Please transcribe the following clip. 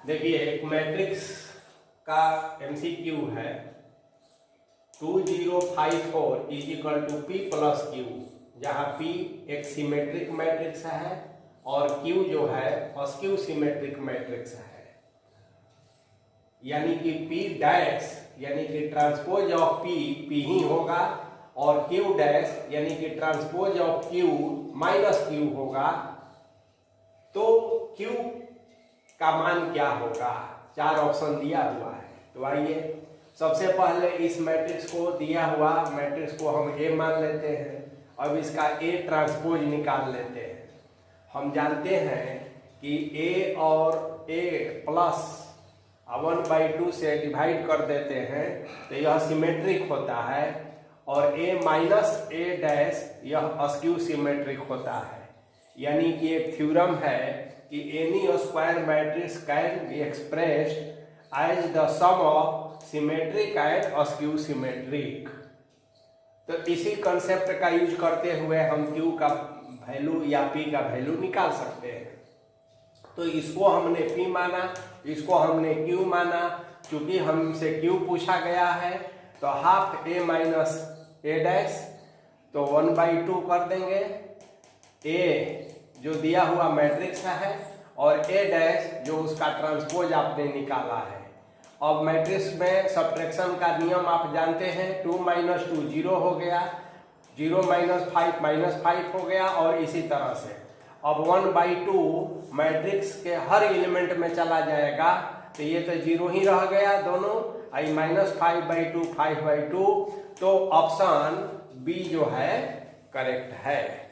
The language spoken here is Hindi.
देखिए एक मैट्रिक्स का एमसीक्यू है 2054 is equal to P plus Q, जहाँ पी एक सिमेट्रिक मैट्रिक्स है और क्यू जो है अस्क्यू सिमेट्रिक मैट्रिक्स है। यानी कि पी डैश यानी कि ट्रांसपोज ऑफ पी पी ही होगा और क्यू डैश यानी कि transpose of Q minus Q होगा। तो क्यू का मान क्या होगा? चार ऑप्शन दिया हुआ है। तो आइए सबसे पहले इस मैट्रिक्स को दिया हुआ मैट्रिक्स को हम ए मान लेते हैं। अब इसका ए ट्रांसपोज निकाल लेते हैं। हम जानते हैं कि ए और ए प्लस 1/2 से डिवाइड कर देते हैं तो यह सिमेट्रिक होता है, और ए माइनस ए डैश यह अस्क्यू सिमेट्रिक होता है। यानी कि एक थ्योरम है कि any square matrix can be expressed as the sum of symmetric and skew symmetric. तो इसी कंसेप्ट का यूज करते हुए हम क्यू का वैल्यू या पी का वैल्यू निकाल सकते हैं। तो इसको हमने पी माना, इसको हमने क्यू माना। चूंकि हमसे क्यू पूछा गया है तो half A minus A dash, तो 1/2 कर देंगे। ए जो दिया हुआ मैट्रिक्स है और ए डैश जो उसका ट्रांसपोज आपने निकाला है। अब मैट्रिक्स में सब्ट्रैक्शन का नियम आप जानते हैं, 2 - 2 0 हो गया, 0 - 5 -5 हो गया, और इसी तरह से अब 1/2 मैट्रिक्स के हर एलिमेंट में चला जाएगा तो ये तो 0 ही रह गया दोनों, आई -5/2 5/2। तो ऑप्शन बी जो है करेक्ट है।